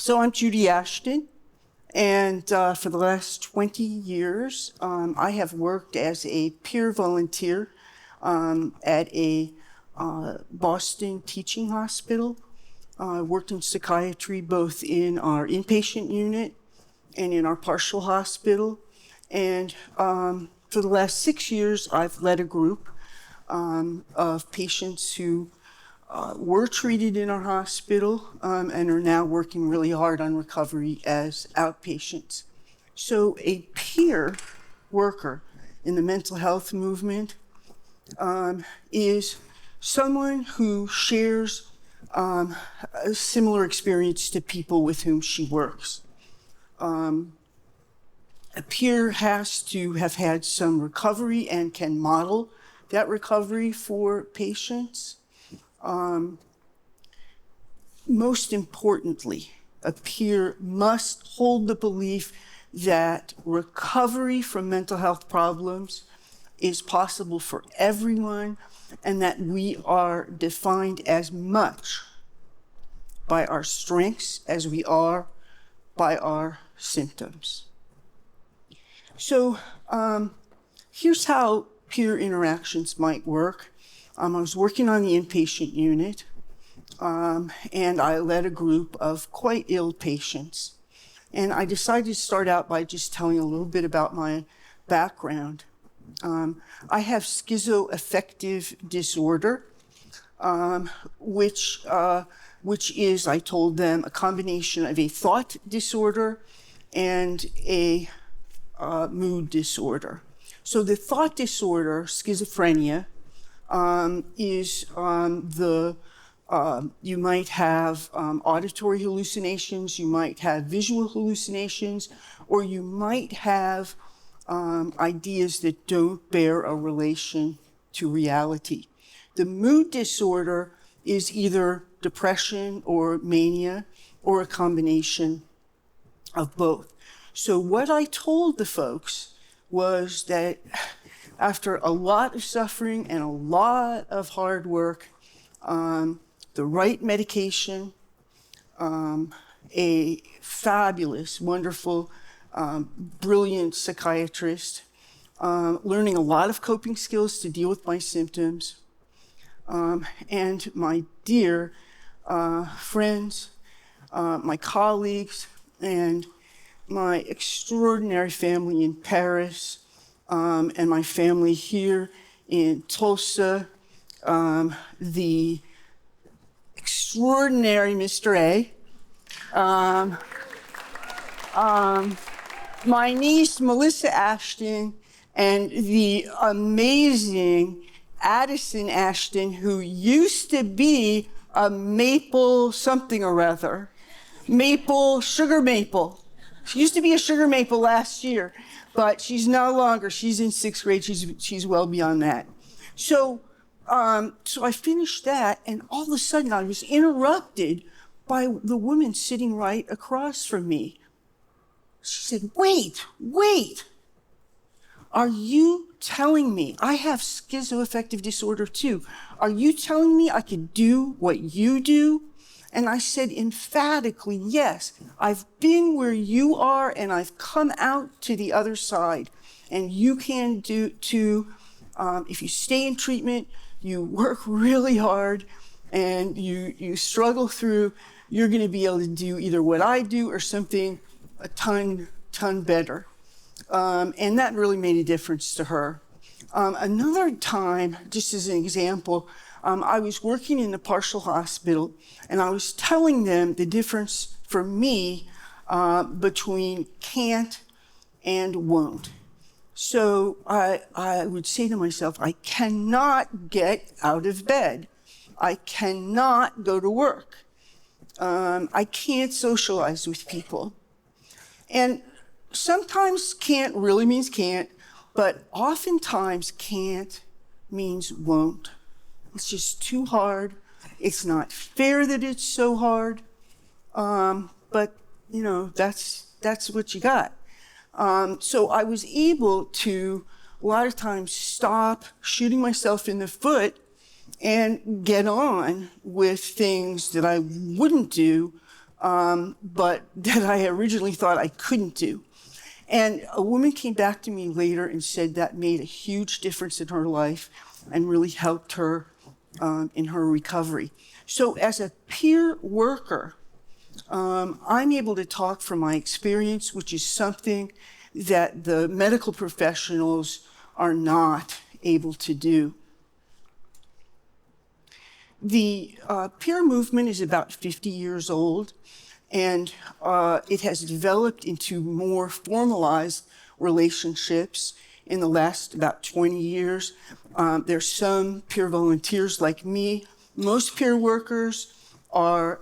So I'm Judy Ashton, and for the last 20 years, I have worked as a peer volunteer at a Boston teaching hospital. I worked in psychiatry both in our inpatient unit and in our partial hospital. And for the last 6 years, I've led a group of patients who were treated in our hospital and are now working really hard on recovery as outpatients. So a peer worker in the mental health movement is someone who shares a similar experience to people with whom she works. A peer has to have had some recovery and can model that recovery for patients. Most importantly, a peer must hold the belief that recovery from mental health problems is possible for everyone, and that we are defined as much by our strengths as we are by our symptoms. So here's how peer interactions might work. I was working on the inpatient unit, and I led a group of quite ill patients. And I decided to start out by just telling a little bit about my background. I have schizoaffective disorder, which is, I told them, a combination of a thought disorder and a mood disorder. So the thought disorder, schizophrenia, is you might have auditory hallucinations, you might have visual hallucinations, or you might have ideas that don't bear a relation to reality. The mood disorder is either depression or mania or a combination of both. So what I told the folks was that after a lot of suffering and a lot of hard work, the right medication, a fabulous, wonderful, brilliant psychiatrist, learning a lot of coping skills to deal with my symptoms, and my dear friends, my colleagues, and my extraordinary family in Paris, and my family here in Tulsa, the extraordinary Mr. A, my niece Melissa Ashton, and the amazing Addison Ashton, who used to be a maple something or other, sugar maple. She used to be a sugar maple last year, but she's no longer. She's in 6th grade. She's well beyond that. So I finished that, and all of a sudden I was interrupted by the woman sitting right across from me. She said, wait, are you telling me, I have schizoaffective disorder too, are you telling me I could do what you do? And I said emphatically, yes, I've been where you are and I've come out to the other side. And you can do too. If you stay in treatment, you work really hard and you struggle through, you're going to be able to do either what I do or something a ton better. And that really made a difference to her. Another time, just as an example, I was working in the partial hospital, and I was telling them the difference for me between can't and won't. So I would say to myself, I cannot get out of bed. I cannot go to work. I can't socialize with people. And sometimes can't really means can't, but oftentimes can't means won't. It's just too hard. It's not fair that it's so hard. But you know, that's what you got. So I was able to, a lot of times, stop shooting myself in the foot and get on with things that I wouldn't do but that I originally thought I couldn't do. And a woman came back to me later and said that made a huge difference in her life and really helped her in her recovery. So as a peer worker, I'm able to talk from my experience, which is something that the medical professionals are not able to do. The peer movement is about 50 years old, and it has developed into more formalized relationships in the last about 20 years. There's some peer volunteers like me. Most peer workers are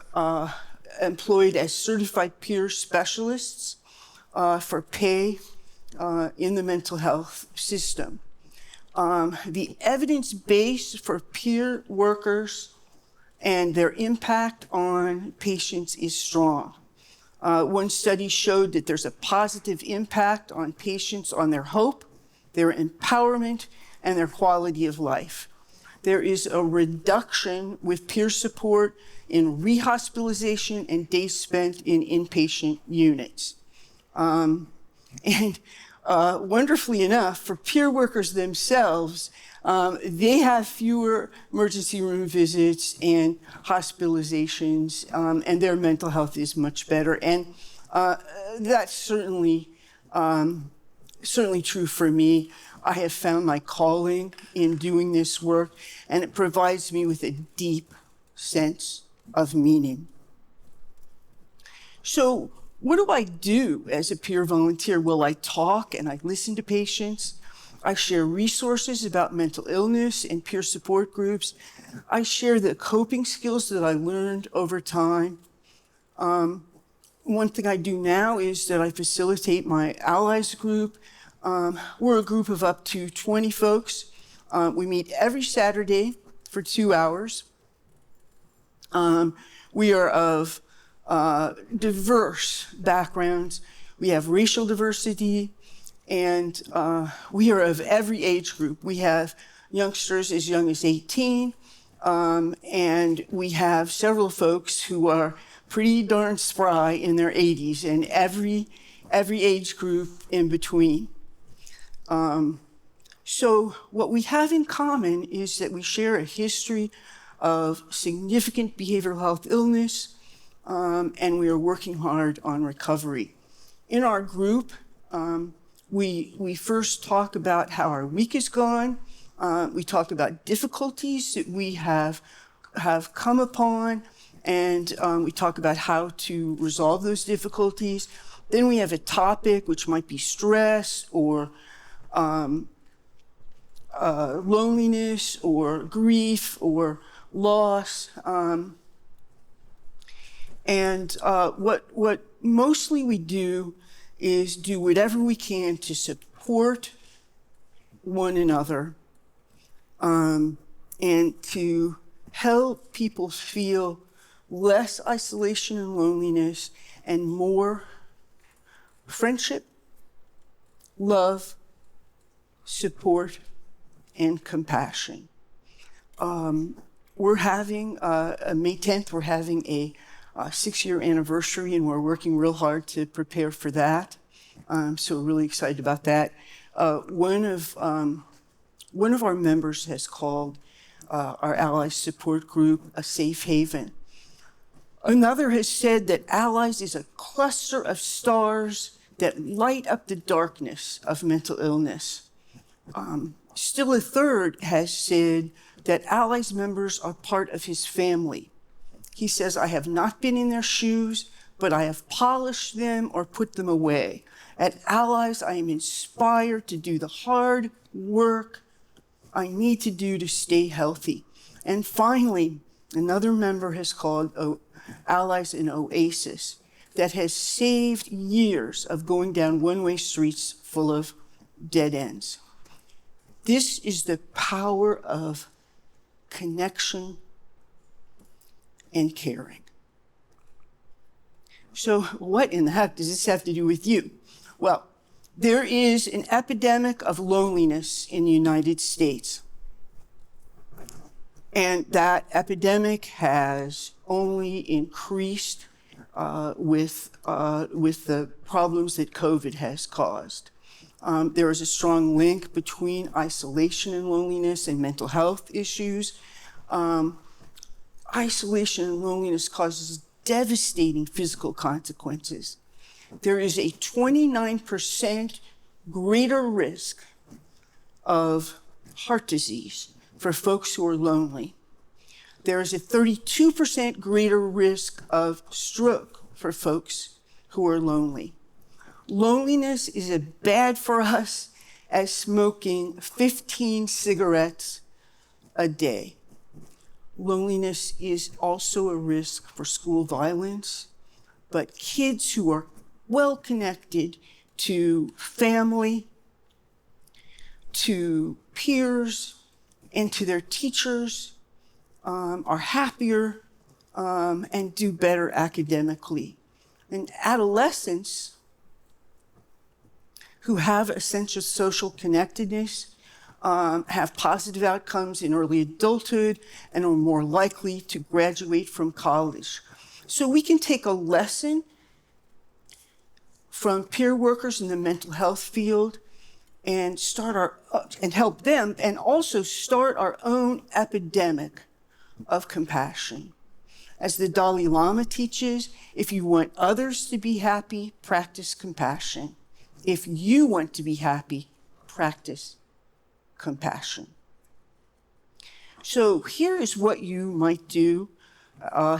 employed as certified peer specialists for pay in the mental health system. The evidence base for peer workers and their impact on patients is strong. One study showed that there's a positive impact on patients on their hope, their empowerment, and their quality of life. There is a reduction with peer support in rehospitalization and days spent in inpatient units. Wonderfully enough, for peer workers themselves, they have fewer emergency room visits and hospitalizations, and their mental health is much better. And that's certainly true for me. I have found my calling in doing this work, and it provides me with a deep sense of meaning. So, what do I do as a peer volunteer? Well, I talk and I listen to patients. I share resources about mental illness and peer support groups. I share the coping skills that I learned over time. One thing I do now is that I facilitate my allies group. We're a group of up to 20 folks. We meet every Saturday for 2 hours. We are of diverse backgrounds. We have racial diversity, and we are of every age group. We have youngsters as young as 18, and we have several folks who are pretty darn spry in their 80s, and every age group in between. So what we have in common is that we share a history of significant behavioral health illness, and we are working hard on recovery. In our group, we first talk about how our week has gone. We talk about difficulties that we have come upon, and we talk about how to resolve those difficulties. Then we have a topic which might be stress or loneliness or grief or loss. What mostly we do is do whatever we can to support one another, and to help people feel less isolation and loneliness and more friendship, love, support, and compassion. We're having, May 10th, we're having a 6-year anniversary, and we're working real hard to prepare for that. So we're really excited about that. One of our members has called our Allies support group a safe haven. Another has said that Allies is a cluster of stars that light up the darkness of mental illness. Still a third has said that Allies members are part of his family. He says, I have not been in their shoes, but I have polished them or put them away. At Allies, I am inspired to do the hard work I need to do to stay healthy. And finally, another member has called Allies an oasis that has saved years of going down one-way streets full of dead ends. This is the power of connection and caring. So what in the heck does this have to do with you? Well, there is an epidemic of loneliness in the United States. And that epidemic has only increased with the problems that COVID has caused. There is a strong link between isolation and loneliness and mental health issues. Isolation and loneliness causes devastating physical consequences. There is a 29% greater risk of heart disease for folks who are lonely. There is a 32% greater risk of stroke for folks who are lonely. Loneliness is as bad for us as smoking 15 cigarettes a day. Loneliness is also a risk for school violence, but kids who are well connected to family, to peers, and to their teachers are happier and do better academically. And adolescents who have a sense of social connectedness have positive outcomes in early adulthood and are more likely to graduate from college. So we can take a lesson from peer workers in the mental health field and and help them, and also start our own epidemic of compassion. As the Dalai Lama teaches, if you want others to be happy, practice compassion. If you want to be happy, practice compassion. So here is what you might do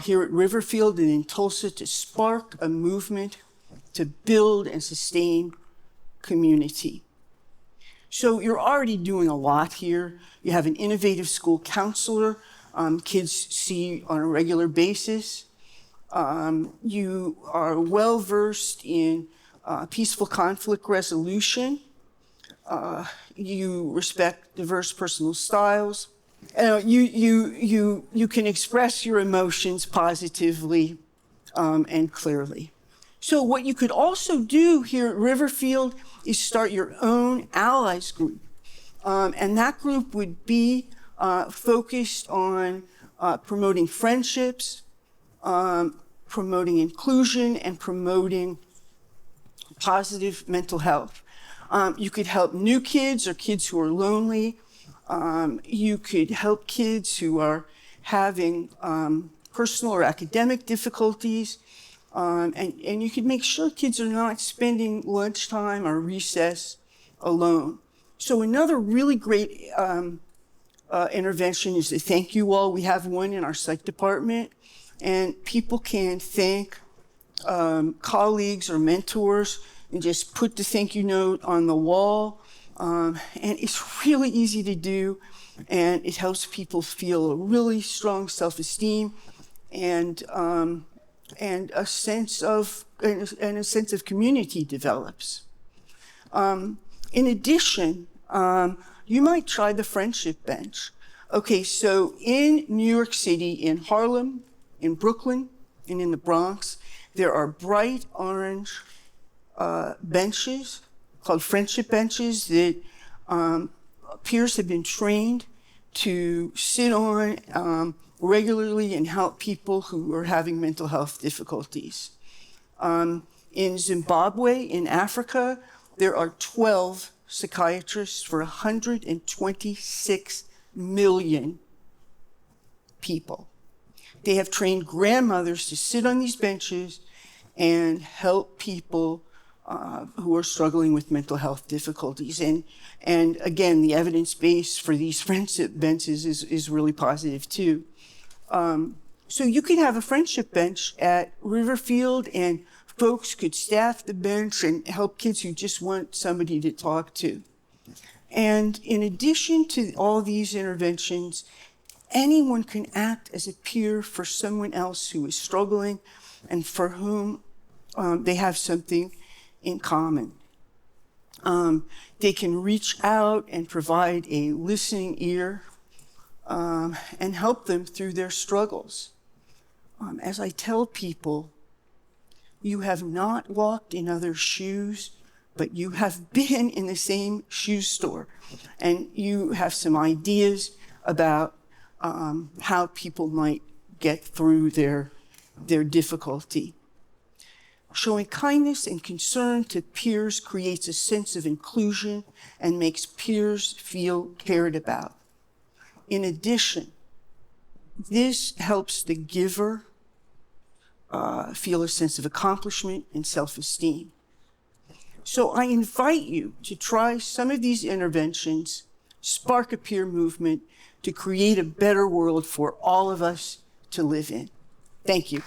here at Riverfield and in Tulsa to spark a movement to build and sustain community. So you're already doing a lot here. You have an innovative school counselor kids see on a regular basis. You are well-versed in peaceful conflict resolution. You respect diverse personal styles. You can express your emotions positively and clearly. So what you could also do here at Riverfield is start your own allies group. And that group would be focused on promoting friendships, promoting inclusion, and promoting positive mental health. You could help new kids or kids who are lonely. You could help kids who are having personal or academic difficulties. And you could make sure kids are not spending lunchtime or recess alone. So another really great intervention is the thank you wall. We have one in our psych department, and people can thank colleagues or mentors and just put the thank you note on the wall. And it's really easy to do, and it helps people feel a really strong self-esteem and a sense of community develops. In addition, you might try the friendship bench. Okay, so in New York City, in Harlem, in Brooklyn, and in the Bronx, there are bright orange benches called friendship benches that peers have been trained to sit on regularly and help people who are having mental health difficulties. In Zimbabwe, in Africa, there are 12 psychiatrists for 126 million people. They have trained grandmothers to sit on these benches and help people who are struggling with mental health difficulties. And again, the evidence base for these friendship benches is really positive too. So you could have a friendship bench at Riverfield, and folks could staff the bench and help kids who just want somebody to talk to. And in addition to all these interventions, anyone can act as a peer for someone else who is struggling and for whom they have something in common. They can reach out and provide a listening ear and help them through their struggles. As I tell people, you have not walked in others' shoes, but you have been in the same shoe store, and you have some ideas about how people might get through their difficulty. Showing kindness and concern to peers creates a sense of inclusion and makes peers feel cared about. In addition, this helps the giver feel a sense of accomplishment and self-esteem. So I invite you to try some of these interventions, spark a peer movement to create a better world for all of us to live in. Thank you.